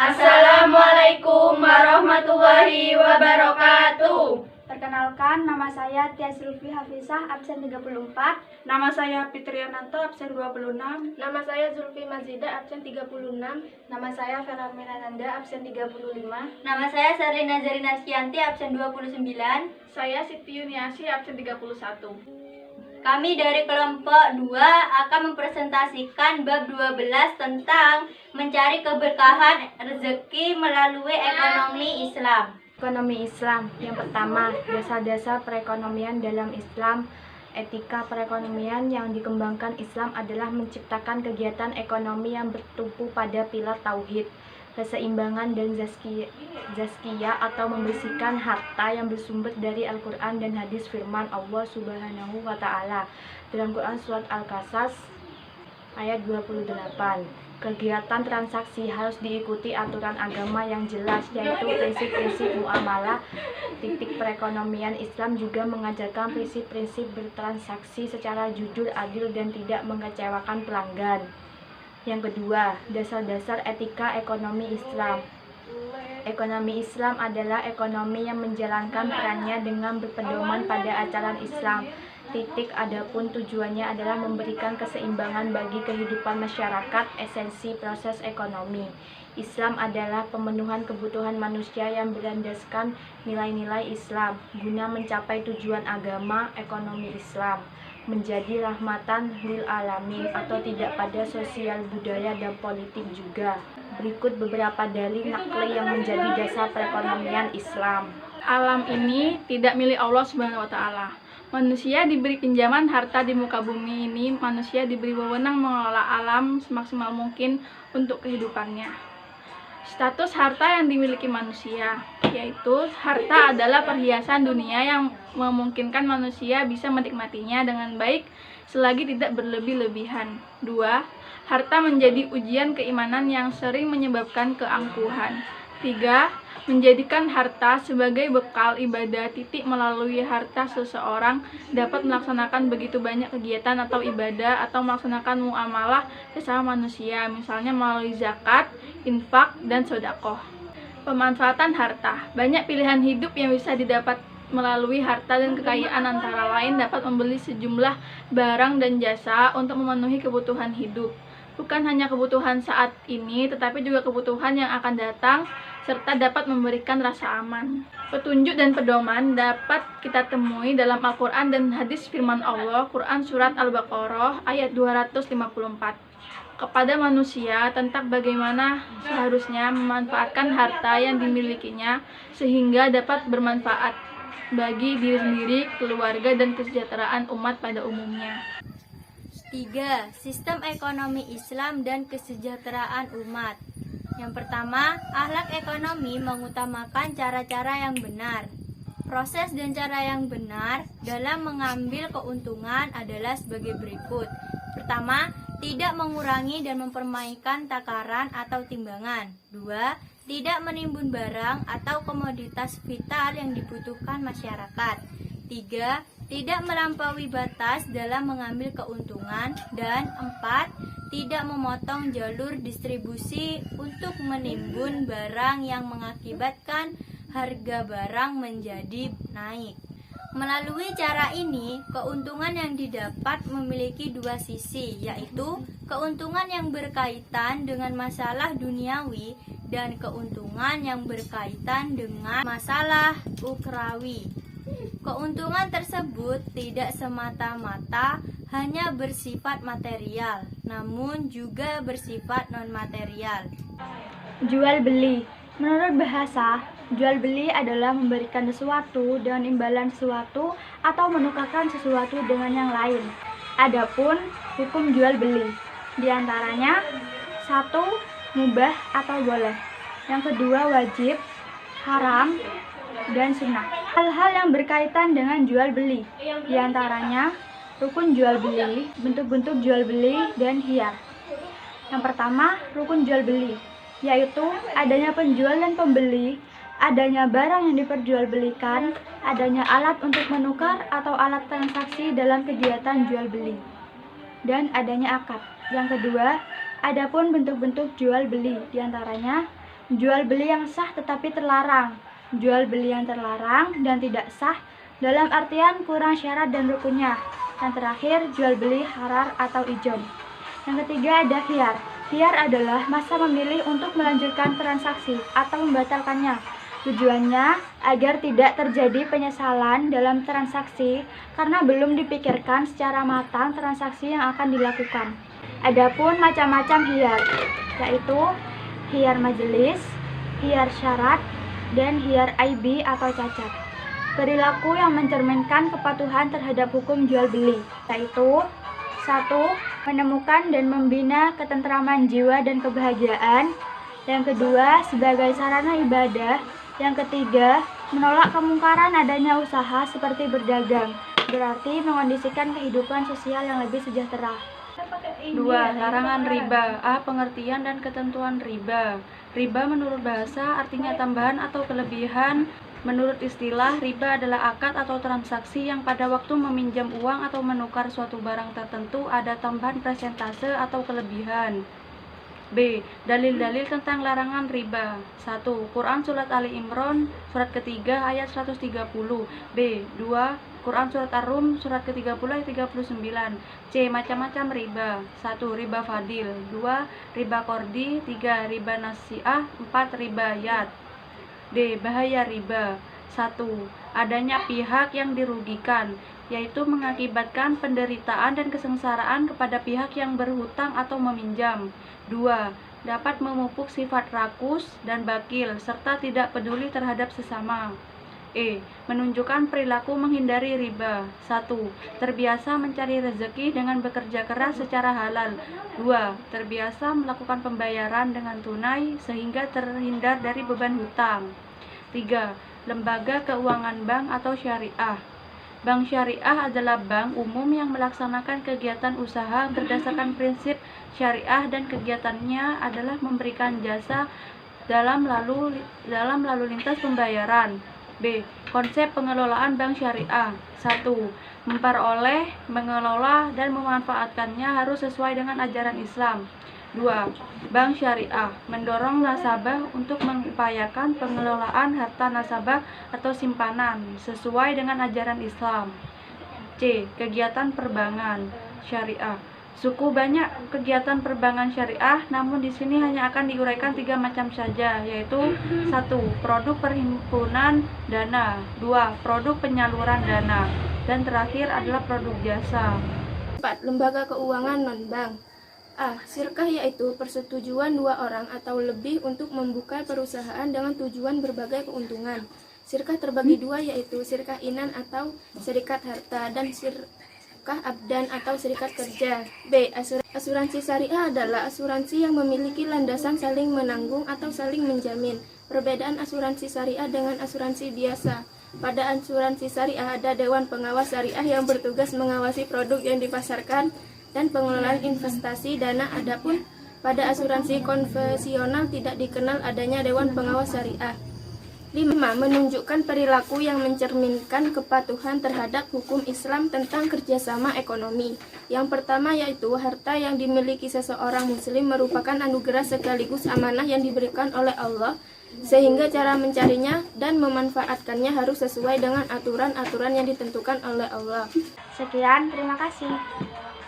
Assalamualaikum warahmatullahi wabarakatuh. Perkenalkan, nama saya Tia Zulfi Hafizah, absen 34. Nama saya Fitriananto, absen 26. Nama saya Zulfi Mazida, absen 36. Nama saya Vera Mirananda, absen 35. Nama saya Sarina Zarina Syanti, absen 29. Saya Siti Yuniasi, absen 31. Kami dari kelompok 2 akan mempresentasikan bab 12 tentang mencari keberkahan rezeki melalui ekonomi Islam. Ekonomi Islam. Yang pertama, dasar-dasar perekonomian dalam Islam. Etika perekonomian yang dikembangkan Islam adalah menciptakan kegiatan ekonomi yang bertumpu pada pilar tauhid, keseimbangan dan zazkiyah atau membersihkan harta yang bersumber dari Al-Quran dan hadis firman Allah Subhanahu wa Ta'ala dalam Quran Surat Al-Qasas ayat 28. Kegiatan transaksi harus diikuti aturan agama yang jelas, yaitu prinsip-prinsip muamalah. Perekonomian Islam juga mengajarkan prinsip-prinsip bertransaksi secara jujur, adil, dan tidak mengecewakan pelanggan. Yang kedua, dasar-dasar etika ekonomi Islam. Ekonomi Islam adalah ekonomi yang menjalankan perannya dengan berpedoman pada ajaran Islam. Adapun tujuannya adalah memberikan keseimbangan bagi kehidupan masyarakat. Esensi proses ekonomi Islam adalah pemenuhan kebutuhan manusia yang berlandaskan nilai-nilai Islam guna mencapai tujuan agama. Ekonomi Islam menjadi rahmatan lil alamin atau tidak pada sosial, budaya, dan politik juga. Berikut beberapa dalil nakli yang menjadi dasar perekonomian Islam. Alam ini tidak milik Allah Subhanahu wa Ta'ala. Manusia diberi pinjaman harta di muka bumi ini. Manusia diberi wewenang mengelola alam semaksimal mungkin untuk kehidupannya. Status harta yang dimiliki manusia, yaitu harta adalah perhiasan dunia yang memungkinkan manusia bisa menikmatinya dengan baik selagi tidak berlebih-lebihan. 2. Harta menjadi ujian keimanan yang sering menyebabkan keangkuhan. 3. Menjadikan harta sebagai bekal ibadah. Melalui harta seseorang dapat melaksanakan begitu banyak kegiatan atau ibadah atau melaksanakan muamalah sesama manusia, misalnya melalui zakat, infak, dan sedekah. Pemanfaatan harta. Banyak pilihan hidup yang bisa didapat melalui harta, dan kekayaan antara lain dapat membeli sejumlah barang dan jasa untuk memenuhi kebutuhan hidup. Bukan hanya kebutuhan saat ini, tetapi juga kebutuhan yang akan datang, serta dapat memberikan rasa aman. Petunjuk dan pedoman dapat kita temui dalam Al-Quran dan hadis firman Allah, Quran Surat Al-Baqarah ayat 254. Kepada manusia tentang bagaimana seharusnya memanfaatkan harta yang dimilikinya sehingga dapat bermanfaat bagi diri sendiri, keluarga, dan kesejahteraan umat pada umumnya. 3. Sistem ekonomi Islam dan kesejahteraan umat. Yang pertama, akhlak ekonomi mengutamakan cara-cara yang benar. Proses dan cara yang benar dalam mengambil keuntungan adalah sebagai berikut. Pertama, tidak mengurangi dan mempermainkan takaran atau timbangan. 2. Tidak menimbun barang atau komoditas vital yang dibutuhkan masyarakat. 3. Tidak melampaui batas dalam mengambil keuntungan. Dan 4. Tidak memotong jalur distribusi untuk menimbun barang yang mengakibatkan harga barang menjadi naik. Melalui cara ini, keuntungan yang didapat memiliki dua sisi, yaitu keuntungan yang berkaitan dengan masalah duniawi dan keuntungan yang berkaitan dengan masalah ukhrawi. Keuntungan tersebut tidak semata-mata hanya bersifat material, namun juga bersifat non-material. Jual beli. Menurut bahasa, jual beli adalah memberikan sesuatu dengan imbalan sesuatu atau menukarkan sesuatu dengan yang lain. Adapun hukum jual beli, diantaranya 1. Mubah atau boleh. Yang kedua, wajib, haram, dan sunnah. Hal-hal yang berkaitan dengan jual beli, diantaranya rukun jual beli, bentuk-bentuk jual beli, dan khiyar. Yang pertama, rukun jual beli, yaitu adanya penjual dan pembeli, adanya barang yang diperjualbelikan, adanya alat untuk menukar atau alat transaksi dalam kegiatan jual beli, dan adanya akad. Yang kedua, adapun bentuk-bentuk jual beli, diantaranya Jual beli yang sah tetapi terlarang. Jual beli yang terlarang dan tidak sah dalam artian kurang syarat dan rukunnya. Yang terakhir, jual beli harar atau ijon. Yang ketiga ada khiyar. Khiyar adalah masa memilih untuk melanjutkan transaksi atau membatalkannya. Tujuannya agar tidak terjadi penyesalan dalam transaksi karena belum dipikirkan secara matang transaksi yang akan dilakukan. Adapun macam-macam khiyar, yaitu khiyar majelis, khiyar syarat, dan khiyar aibi atau cacat. Perilaku yang mencerminkan kepatuhan terhadap hukum jual beli, yaitu 1. Menemukan dan membina ketentraman jiwa dan kebahagiaan. Yang kedua, sebagai sarana ibadah. Yang ketiga, menolak kemungkaran adanya usaha seperti berdagang, berarti mengondisikan kehidupan sosial yang lebih sejahtera. 2. Larangan riba. A. Pengertian dan ketentuan riba. Riba menurut bahasa artinya tambahan atau kelebihan. Menurut istilah, riba adalah akad atau transaksi yang pada waktu meminjam uang atau menukar suatu barang tertentu ada tambahan persentase atau kelebihan. B. Dalil-dalil tentang larangan riba. 1. Quran Surat Ali Imran surat ketiga ayat 130. B. 2. Quran Surat Ar-Rum surat ke-30 ayat 39. C. Macam-macam riba. 1. Riba fadil. 2. Riba kordi. 3. Riba nasi'ah. 4. Riba yad. D. Bahaya riba. 1. Adanya pihak yang dirugikan, yaitu mengakibatkan penderitaan dan kesengsaraan kepada pihak yang berhutang atau meminjam. 2. Dapat memupuk sifat rakus dan bakil, serta tidak peduli terhadap sesama. E. Menunjukkan perilaku menghindari riba. 1. Terbiasa mencari rezeki dengan bekerja keras secara halal. 2. Terbiasa melakukan pembayaran dengan tunai sehingga terhindar dari beban hutang. 3. Lembaga keuangan bank atau syariah. Bank syariah adalah bank umum yang melaksanakan kegiatan usaha berdasarkan prinsip syariah dan kegiatannya adalah memberikan jasa dalam lalu lintas pembayaran. B. Konsep pengelolaan bank syariah. 1. Memperoleh, mengelola, dan memanfaatkannya harus sesuai dengan ajaran Islam. 2. Bank syariah mendorong nasabah untuk mengupayakan pengelolaan harta nasabah atau simpanan sesuai dengan ajaran Islam. C. Kegiatan perbankan syariah. Suku banyak kegiatan perbankan syariah, namun di sini hanya akan diuraikan 3 macam saja, yaitu 1. Produk perhimpunan dana. 2. Produk penyaluran dana. Dan terakhir adalah produk jasa. 4. Lembaga keuangan non-bank. A. Syirkah yaitu persetujuan 2 orang atau lebih untuk membuka perusahaan dengan tujuan berbagai keuntungan. Syirkah terbagi 2 yaitu syirkah inan atau serikat harta dan syirkah abdan atau serikat kerja. B. Asuransi syariah adalah asuransi yang memiliki landasan saling menanggung atau saling menjamin. Perbedaan asuransi syariah dengan asuransi biasa. Pada asuransi syariah ada dewan pengawas syariah yang bertugas mengawasi produk yang dipasarkan dan pengelolaan investasi dana. Adapun pada asuransi konvensional tidak dikenal adanya dewan pengawas syariah. 5. Menunjukkan perilaku yang mencerminkan kepatuhan terhadap hukum Islam tentang kerjasama ekonomi. Yang pertama yaitu harta yang dimiliki seseorang muslim merupakan anugerah sekaligus amanah yang diberikan oleh Allah, sehingga cara mencarinya dan memanfaatkannya harus sesuai dengan aturan-aturan yang ditentukan oleh Allah. Sekian, terima kasih.